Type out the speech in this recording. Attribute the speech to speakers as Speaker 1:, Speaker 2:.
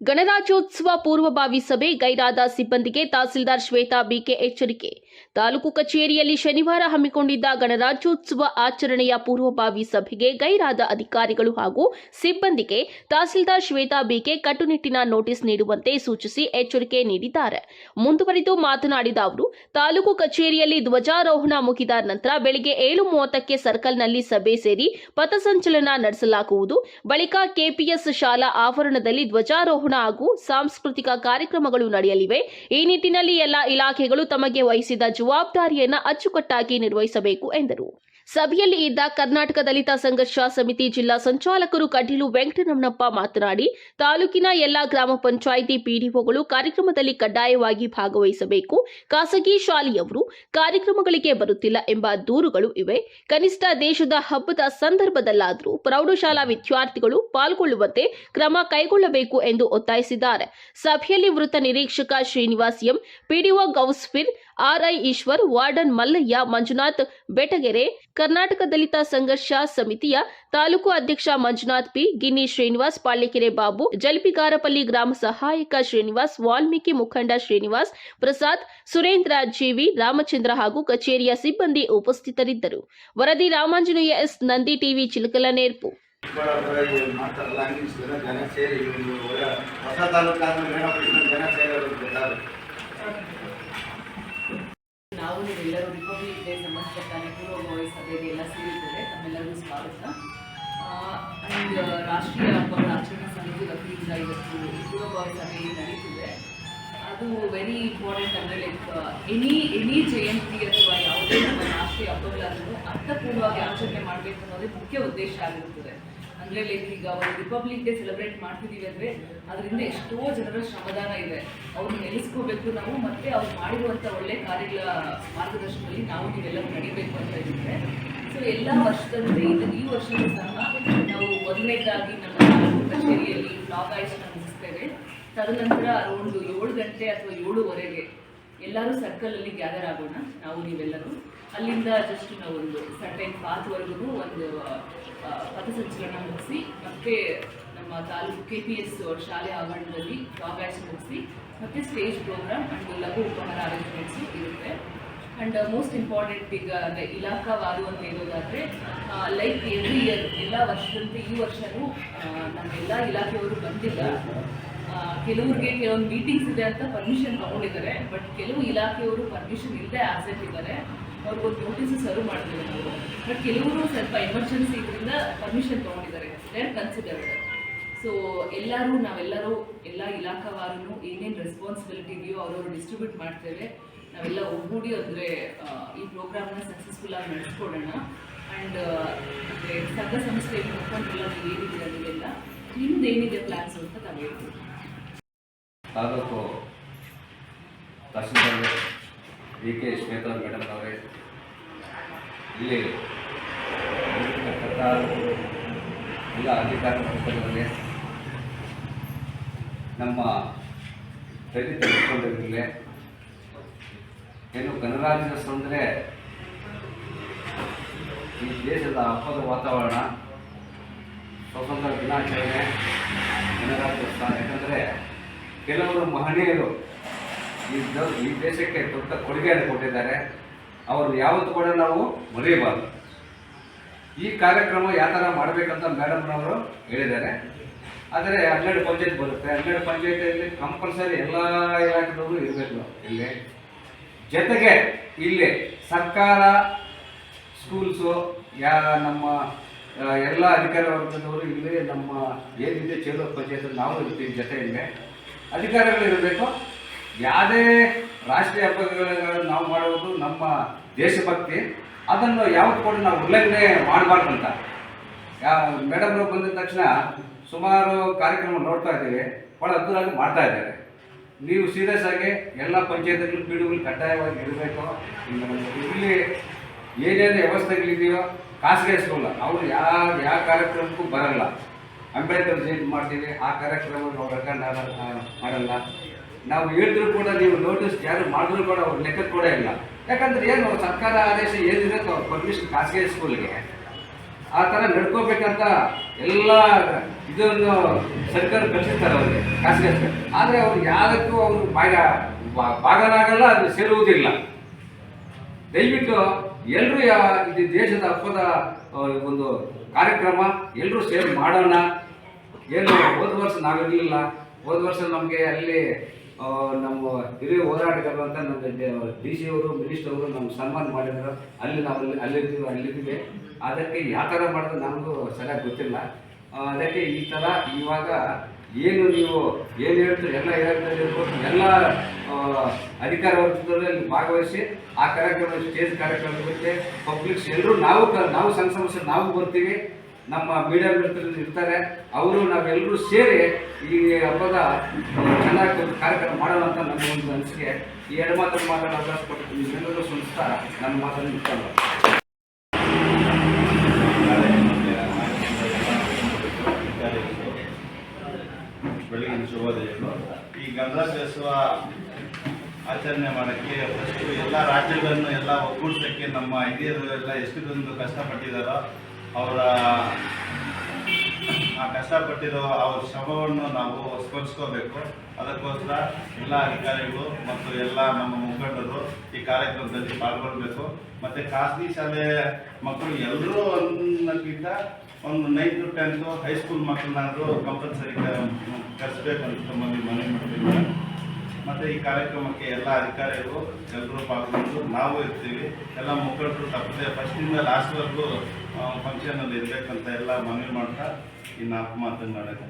Speaker 1: ಗಣರಾಜ್ಯೋತ್ಸವ ಪೂರ್ವಭಾವಿ ಸಭೆ ಗೈರಾದ ಸಿಬ್ಬಂದಿಗೆ ತಹಸೀಲ್ದಾರ್ ಶ್ವೇತಾ ಬಿಕೆ ಎಚ್ಚರಿಕೆ. ತಾಲೂಕು ಕಚೇರಿಯಲ್ಲಿ ಶನಿವಾರ ಹಮ್ಮಿಕೊಂಡಿದ್ದ ಗಣರಾಜ್ಯೋತ್ಸವ ಆಚರಣೆಯ ಪೂರ್ವಭಾವಿ ಸಭೆಗೆ ಗೈರಾದ ಅಧಿಕಾರಿಗಳು ಹಾಗೂ ಸಿಬ್ಬಂದಿಗೆ ತಹಸೀಲ್ದಾರ್ ಶ್ವೇತಾ ಬಿಕೆ ಕಟ್ಟುನಿಟ್ಟಿನ ನೋಟಿಸ್ ನೀಡುವಂತೆ ಸೂಚಿಸಿ ಎಚ್ಚರಿಕೆ ನೀಡಿದ್ದಾರೆ. ಮುಂದುವರಿದು ಮಾತನಾಡಿದ ಅವರು, ತಾಲೂಕು ಕಚೇರಿಯಲ್ಲಿ ಧ್ವಜಾರೋಹಣ ಮುಗಿದ ನಂತರ ಬೆಳಗ್ಗೆ 7:30ಕ್ಕೆ ಸರ್ಕಲ್ನಲ್ಲಿ ಸಭೆ ಸೇರಿ ಪಥಸಂಚಲನ ನಡೆಸಲಾಗುವುದು. ಬಳಿಕ ಕೆಪಿಎಸ್ ಶಾಲಾ ಆವರಣದಲ್ಲಿ ಧ್ವಜಾರೋಹಣ ಹಾಗೂ ಸಾಂಸ್ಕೃತಿಕ ಕಾರ್ಯಕ್ರಮಗಳು ನಡೆಯಲಿವೆ. ಈ ನಿಟ್ಟಿನಲ್ಲಿ ಎಲ್ಲ ಇಲಾಖೆಗಳು ತಮಗೆ ವಹಿಸಿದ ಜವಾಬ್ದಾರಿಯನ್ನು ಅಚ್ಚುಕಟ್ಟಾಗಿ ನಿರ್ವಹಿಸಬೇಕು ಎಂದರು. ಸಭೆಯಲ್ಲಿ ಇದ್ದ ಕರ್ನಾಟಕ ದಲಿತ ಸಂಘರ್ಷ ಸಮಿತಿ ಜಿಲ್ಲಾ ಸಂಚಾಲಕರು ಕಟೀಲು ವೆಂಕಟರಮಣಪ್ಪ ಮಾತನಾಡಿ, ತಾಲೂಕಿನ ಎಲ್ಲಾ ಗ್ರಾಮ ಪಂಚಾಯಿತಿ ಪಿಡಿಒಗಳು ಕಾರ್ಯಕ್ರಮದಲ್ಲಿ ಕಡ್ಡಾಯವಾಗಿ ಭಾಗವಹಿಸಬೇಕು. ಖಾಸಗಿ ಶಾಲೆಯವರು ಕಾರ್ಯಕ್ರಮಗಳಿಗೆ ಬರುತ್ತಿಲ್ಲ ಎಂಬ ದೂರುಗಳು ಇವೆ. ಕನಿಷ್ಠ ದೇಶದ ಹಬ್ಬದ ಸಂದರ್ಭದಲ್ಲಾದರೂ ಪ್ರೌಢಶಾಲಾ ವಿದ್ಯಾರ್ಥಿಗಳು ಪಾಲ್ಗೊಳ್ಳುವಂತೆ ಕ್ರಮ ಕೈಗೊಳ್ಳಬೇಕು ಎಂದು ಒತ್ತಾಯಿಸಿದ್ದಾರೆ. ಸಭೆಯಲ್ಲಿ ವೃತ್ತ ನಿರೀಕ್ಷಕ Srinivas M, PDO Gouspir, RI Eshwar, warden Mallayya, Manjunath Betagere, Karnataka Dalita Sangharsha ಸಮಿತಿಯ ತಾಲೂಕು ಅಧ್ಯಕ್ಷ ಮಂಜುನಾಥ್ ಪಿ, ಗಿನ್ನಿ ಶ್ರೀನಿವಾಸ್, ಪಾಳ್ಯಕೆರೆ ಬಾಬು, ಜಲ್ಪಿಗಾರಪಲ್ಲಿ ಗ್ರಾಮ ಸಹಾಯಕ ಶ್ರೀನಿವಾಸ್, ವಾಲ್ಮೀಕಿ ಮುಖಂಡ ಶ್ರೀನಿವಾಸ್, ಪ್ರಸಾದ್, ಸುರೇಂದ್ರ, ಜೀವಿ, ರಾಮಚಂದ್ರ ಹಾಗೂ ಕಚೇರಿಯ ಸಿಬ್ಬಂದಿ ಉಪಸ್ಥಿತರಿದ್ದರು. ವರದಿ ರಾಮಾಂಜನೇಯ ಎಸ್, ನಂದಿ ಟಿವಿ, ಚಿಲಕಲನೇರ್ಪು.
Speaker 2: ನಾವು ನೀವೆಲ್ಲರೂ ರಿಪಬ್ಲಿಕ್ ಡೇ ಸಂಬಂಧಪಟ್ಟ ಪೂರ್ವಭಾವಿ ಸಭೆಗೆ ಎಲ್ಲ ಸೇರಿದ್ದೇವೆ. ತಮ್ಮೆಲ್ಲರಿಗೂ ಸ್ವಾಗತ. ರಾಷ್ಟ್ರೀಯ ಹಬ್ಬಗಳ ಆಚರಣಾ ಸಮಿತಿ ವತಿಯಿಂದ ಇವತ್ತು ಪೂರ್ವಭಾವಿ ಸಭೆ ನಡೀತಿದೆ. ಅದು ವೆರಿ ಇಂಪಾರ್ಟೆಂಟ್. ಅಂದರೆ ಎನಿ ಜಯಂತಿ ಅಥವಾ ಯಾವುದೇ ನಮ್ಮ ರಾಷ್ಟ್ರೀಯ ಹಬ್ಬಗಳಾದರೂ ಅರ್ಥಪೂರ್ಣವಾಗಿ ಆಚರಣೆ ಮಾಡಬೇಕು ಅನ್ನೋದೇ ಮುಖ್ಯ ಉದ್ದೇಶ ಆಗಿರುತ್ತದೆ. ಅಂದರೆ ಈಗ ಒಂದು ರಿಪಬ್ಲಿಕ್ ಡೇ ಸೆಲೆಬ್ರೇಟ್ ಮಾಡ್ತಿದ್ದೀವಿ ಅಂದರೆ ಅದರಿಂದ ಎಷ್ಟೋ ಜನರ ಶ್ರಮದಾನ ಇದೆ. ಅವ್ರನ್ನ ನೆಲೆಸ್ಕೋಬೇಕು ನಾವು, ಮತ್ತು ಅವ್ರು ಮಾಡಿರುವಂಥ ಒಳ್ಳೆ ಕಾರ್ಯಗಳ ಮಾರ್ಗದರ್ಶನದಲ್ಲಿ ನಾವು ನೀವೆಲ್ಲರೂ ನಡೀಬೇಕು ಅಂತ ಇರುತ್ತೆ. ಸೊ ಎಲ್ಲ ವರ್ಷದಂತೆ ಈ ವರ್ಷವೂ ಸಹ ನಾವು ಮೊದಲನೇದಾಗಿ ನಮ್ಮ ಕಚೇರಿಯಲ್ಲಿ ಫ್ಲಾಗ್ ಆಯಿಸ್ನ ಮುಗಿಸ್ತೇವೆ. ತದನಂತರ ಅರೌಂಡ್ 7 ಗಂಟೆ ಅಥವಾ 7:15 ಎಲ್ಲರೂ ಸರ್ಕಲಲ್ಲಿ ಗ್ಯಾದರ್ ಆಗೋಣ. ನಾವು ನೀವೆಲ್ಲರೂ ಅಲ್ಲಿಂದ ಜಸ್ಟ್ ನಾವು ಒಂದು ಸರ್ಟೈನ್ ಪಾತ್ವರೆಗೂ ಒಂದು ಪಥಸಂಚಲನ ಮುಗಿಸಿ ಮತ್ತೆ ನಮ್ಮ ತಾಲೂಕು KPS ಶಾಲೆ ಆವರಣದಲ್ಲಿ ಫ್ಲಾಗ್ ಆಯಿಸ್ ಮುಗಿಸಿ ಮತ್ತು ಸ್ಟೇಜ್ ಪ್ರೋಗ್ರಾಮ್ ಆ್ಯಂಡ್ ಲಘು ಉಪಹಾರ ಅರೇಂಜ್ಮೆಂಟ್ಸು ಇರುತ್ತೆ. ಆ್ಯಂಡ್ ಮೋಸ್ಟ್ ಇಂಪಾರ್ಟೆಂಟ್ ಈಗ ಅಂದರೆ ಇಲಾಖಾವಾರು ಅಂತ ಹೇಳೋದಾದರೆ ಲೈಕ್ ಎವ್ರಿ ಇಯರ್ ಎಲ್ಲ ವರ್ಷದಂತೆ ಈ ವರ್ಷವೂ ನಮ್ಮೆಲ್ಲ ಇಲಾಖೆಯವರು ಬಂದಿಲ್ಲ. ಕೆಲವ್ರಿಗೆ ಕೆಲವೊಂದು ಮೀಟಿಂಗ್ಸ್ ಇದೆ ಅಂತ ಪರ್ಮಿಷನ್ ತೊಗೊಂಡಿದ್ದಾರೆ. ಬಟ್ ಕೆಲವು ಇಲಾಖೆಯವರು ಪರ್ಮಿಷನ್ ಇಲ್ಲದೆ ಆಬ್ಸೆಂಟ್ ಇದ್ದಾರೆ. ಅವ್ರಿಗೊಂದು ನೋಟಿಸ್ ಸರ್ವ್ ಮಾಡ್ತೀವಿ ನಾವು. ಬಟ್ ಕೆಲವರು ಸ್ವಲ್ಪ ಎಮರ್ಜೆನ್ಸಿ ಇದರಿಂದ ಪರ್ಮಿಷನ್ ತೊಗೊಂಡಿದ್ದಾರೆ. They are considered. ಸೊ ನಾವೆಲ್ಲರೂ ಎಲ್ಲ ಇಲಾಖಾವಾರು ಏನೇನು ರೆಸ್ಪಾನ್ಸಿಬಿಲಿಟಿ ಇದೆಯೋ ಅವ್ರವರು ಡಿಸ್ಟ್ರಿಬ್ಯೂಟ್ ಮಾಡ್ತೇವೆ. ನಾವೆಲ್ಲ ಒಗ್ಗೂಡಿ ಅಂದರೆ ಈ ಪ್ರೋಗ್ರಾಮ್ನ ಸಕ್ಸಸ್ಫುಲ್ಲಾಗಿ ನಡೆಸ್ಕೊಡೋಣ. ಆ್ಯಂಡ್ ಅಂದರೆ ಸಂಘ ಸಂಸ್ಥೆ ಮುಖಂಡರೆಲ್ಲ ನೀವು ಏನಿದೆ ಅದನ್ನೆಲ್ಲ ನಿಮ್ದೇನಿದೆ ಪ್ಲ್ಯಾನ್ಸ್ ಅಂತ ನಾವು ಹೇಳ್ತೀವಿ.
Speaker 3: ತಾಲೂಕು ತಹಸೀಲ್ದಾರ್ BK ಶ್ವೇತಾ ಮೇಡಮ್ ಅವರೇ, ಇಲ್ಲಿ ಎಲ್ಲ ಅಧಿಕಾರ ವರ್ಗದವರಿಗೆ, ನಮ್ಮ ದಲಿತ ಮುಖಂಡರಿಗೆ, ಏನು ಗಣರಾಜ್ಯೋತ್ಸವ ಅಂದರೆ ಈ ದೇಶದ ಹಬ್ಬದ ವಾತಾವರಣ, ಸ್ವಾತಂತ್ರ್ಯ ದಿನಾಚರಣೆ, ಗಣರಾಜ್ಯೋತ್ಸವ. ಯಾಕಂದರೆ ಕೆಲವರು ಮಹನೀಯರು ಈ ದೇಶಕ್ಕೆ ದೊಡ್ಡ ಕೊಡುಗೆಯನ್ನು ಕೊಟ್ಟಿದ್ದಾರೆ. ಅವರು ಯಾವತ್ತೂ ಕೂಡ ನಾವು ಮರೆಯಬಾರ್ದು. ಈ ಕಾರ್ಯಕ್ರಮ ಯಾವ ಥರ ಮಾಡಬೇಕಂತ ಮೇಡಮ್ನವರು ಹೇಳಿದ್ದಾರೆ. ಆದರೆ 12 ಪಂಚಾಯತ್ ಬರುತ್ತೆ. 12 ಪಂಚಾಯತಿಯಲ್ಲಿ ಕಂಪಲ್ಸರಿ ಎಲ್ಲ ಇಲಾಖೆದವರು ಇರಬೇಕು ಇಲ್ಲಿ. ಜೊತೆಗೆ ಇಲ್ಲಿ ಸರ್ಕಾರ, ಸ್ಕೂಲ್ಸು, ನಮ್ಮ ಎಲ್ಲ ಅಧಿಕಾರ ವರ್ಗದವರು ಇಲ್ಲಿ ನಮ್ಮ ಏನಿದೆ ಚೇಲೂರು ಪಂಚಾಯತ್ ನಾವು ಇರ್ತೀವಿ. ಜೊತೆಯಲ್ಲಿ ಅಧಿಕಾರಿಗಳು ಇರಬೇಕು. ಯಾವುದೇ ರಾಷ್ಟ್ರೀಯ ಹಬ್ಬಗಳನ್ನು ನಾವು ಮಾಡುವುದು ನಮ್ಮ ದೇಶಭಕ್ತಿ, ಅದನ್ನು ಯಾವತ್ತೂ ಕೂಡ ನಾವು ಉಲ್ಲಂಘನೆ ಮಾಡಬಾರ್ದಂತ ಮೇಡಮ್ರು ಬಂದಿದ ತಕ್ಷಣ ಸುಮಾರು ಕಾರ್ಯಕ್ರಮ ನೋಡ್ತಾ ಇದ್ದೀವಿ. ಭಾಳ ಅದ್ಭುತವಾಗಿ ಮಾಡ್ತಾ ಇದ್ದಾರೆ. ನೀವು ಸೀರಿಯಸ್ ಆಗಿ ಎಲ್ಲ ಪಂಚಾಯತ್ಗಳು ಪಿಡಿಒಗಳು ಕಡ್ಡಾಯವಾಗಿ ಇರಬೇಕು. ಇಲ್ಲಿ ಏನೇನು ವ್ಯವಸ್ಥೆಗಳಿದೆಯೋ ಖಾಸಗಿ ಸ್ಕೂಲ್ ಅವರು ಯಾವ ಕಾರ್ಯಕ್ರಮಕ್ಕೂ ಬರಲ್ಲ. ಅಂಬೇಡ್ಕರ್ ಜಯಂತಿ ಮಾಡ್ತೀವಿ, ಆ ಕಾರ್ಯಕ್ರಮಕ್ಕೆ ಅವ್ರು ರೆಕಾರ್ಡ್ ಮಾಡಲ್ಲ. ನಾವು ಹೇಳಿದ್ರು ಕೂಡ ನೀವು ನೋಟಿಸ್ ಯಾರು ಮಾಡಿದ್ರು ಕೂಡ ಅವ್ರು ಲೆಕ್ಕಕ್ಕೆ ಕೂಡ ಇಲ್ಲ. ಯಾಕಂದರೆ ಏನು ಸರ್ಕಾರ ಆದೇಶ ಏನಿದೆ ಪರ್ಮಿಷನ್ ಖಾಸಗಿ ಸ್ಕೂಲ್ಗೆ ಆ ಥರ ನಡ್ಕೋಬೇಕಂತ ಎಲ್ಲ ಇದನ್ನು ಸರ್ಕಾರ ಕಳಿಸ್ತಾರೆ ಅವರಿಗೆ ಖಾಸಗಿ. ಆದರೆ ಅವ್ರು ಯಾವುದಕ್ಕೂ ಅವರು ಭಾಗನಾಗಲ್ಲ, ಅದು ಸೇರುವುದಿಲ್ಲ. ದಯವಿಟ್ಟು ಎಲ್ಲರೂ ಇದು ದೇಶದ ಹಬ್ಬದ ಒಂದು ಕಾರ್ಯಕ್ರಮ ಎಲ್ಲರೂ ಸೇರಿ ಮಾಡೋಣ. ಏನು ಹೋದ ವರ್ಷ ನಾವಿರಲಿಲ್ಲ, ಹೋದ ವರ್ಷ ನಮಗೆ ಅಲ್ಲಿ ನಮ್ಮ ಹಿರಿಯ ಹೋರಾಟಗಾರರು ಅಂತ ನಮ್ಮ ಡಿ ಸಿ ಅವರು, ಮಿನಿಸ್ಟರ್ ಅವರು ನಮ್ಗೆ ಸನ್ಮಾನ ಮಾಡಿದ್ರು. ಅಲ್ಲಿ ನಾವು ಅಲ್ಲಿದ್ದೀವಿ. ಅದಕ್ಕೆ ಯಾವ ಥರ ಮಾಡಿದ್ರೆ ನಮಗೂ ಸರಿಯಾಗಿ ಗೊತ್ತಿಲ್ಲ. ಅದಕ್ಕೆ ಈ ಥರ ಇವಾಗ ಏನು ನೀವು ಏನು ಹೇಳ್ತೀರಿ ಎಲ್ಲ ಹೇಳ್ತಿರ್ಬೋದು, ಎಲ್ಲ ಅಧಿಕಾರ ವರ್ಗದಲ್ಲಿ ಭಾಗವಹಿಸಿ ಆ ಕಾರ್ಯಕ್ರಮ, ಸ್ಟೇಜ್ ಕಾರ್ಯಕ್ರಮದ ಬಗ್ಗೆ ಪಬ್ಲಿಕ್ಸ್ ಎಲ್ಲರೂ ನಾವು ಸಂಘ ಸಂಸ್ಥೆ ನಾವು ಬರ್ತೀವಿ. ನಮ್ಮ ಮೀಡಿಯಾ ಮಿತ್ರರು ಇರ್ತಾರೆ, ಅವರು ನಾವೆಲ್ಲರೂ ಸೇರಿ ಈ ಹಬ್ಬದ ಚೆನ್ನಾಗಿ ಒಂದು ಕಾರ್ಯಕ್ರಮ ಮಾಡೋಣ ಅಂತ ನನ್ನ ಒಂದು ಅನಿಸಿಕೆ. ಈ ಎರಡು ಮಾತನ್ನು ಮಾತಾಡೋ ಅವಕಾಶ ಕೊಟ್ಟು ನಿಮ್ಮೆಲ್ಲರೂ ಸಂಸ್ಥಾ ನನ್ನ ಮಾತನ್ನು ಇಟ್ಕೊಂಡು
Speaker 4: ಬೆಳಗಿನ ಶುಭೋದಯಗಳು. ಈ ಗಣರಾಜ್ಯೋತ್ಸವ ಆಚರಣೆ ಮಾಡೋಕ್ಕೆ ಫಸ್ಟು ಎಲ್ಲ ರಾಜ್ಯಗಳನ್ನು ಎಲ್ಲ ಒಗ್ಗೂಡಿಸೋಕ್ಕೆ ನಮ್ಮ ಹಿರಿಯರು ಎಲ್ಲ ಎಷ್ಟೊಂದು ಕಷ್ಟಪಟ್ಟಿದ್ದಾರೋ ಅವರ ಆ ಕಷ್ಟಪಟ್ಟಿರೋ ಅವ್ರ ಶ್ರಮವನ್ನು ನಾವು ಸ್ಮರಿಸ್ಕೋಬೇಕು. ಅದಕ್ಕೋಸ್ಕರ ಎಲ್ಲ ಅಧಿಕಾರಿಗಳು ಮತ್ತು ಎಲ್ಲ ನಮ್ಮ ಮುಖಂಡರು ಈ ಕಾರ್ಯಕ್ರಮದಲ್ಲಿ ಪಾಲ್ಗೊಳ್ಬೇಕು. ಮತ್ತು ಖಾಸಗಿ ಶಾಲೆ ಮಕ್ಕಳು ಎಲ್ಲರೂ ಅನ್ನೋಕ್ಕಿಂತ ಒಂದು 9th to 10th ಹೈಸ್ಕೂಲ್ ಮಕ್ಕಳನ್ನಾದರೂ ಕಂಪಲ್ಸರಿ ಕರೆಸಬೇಕು ಅಂತ ಮನವಿ ಮಾಡ್ತೀವಿ. ಮತ್ತು ಈ ಕಾರ್ಯಕ್ರಮಕ್ಕೆ ಎಲ್ಲ ಅಧಿಕಾರಿಗಳು ಎಲ್ಲರೂ ಪಾಲ್ಗೊಂಡು ನಾವು ಇರ್ತೀವಿ. ಎಲ್ಲ ಮುಖಂಡರು ತಪ್ಪದೆ ಫಸ್ಟಿಂದ ಲಾಸ್ಟ್ವರೆಗೂ ಫಂಕ್ಷನಲ್ಲಿ ಇರಬೇಕಂತ ಎಲ್ಲ ಮನವಿ ಮಾಡ್ತಾ ಈ 4 ಮಾತನ್ನು ಮಾಡೋದು.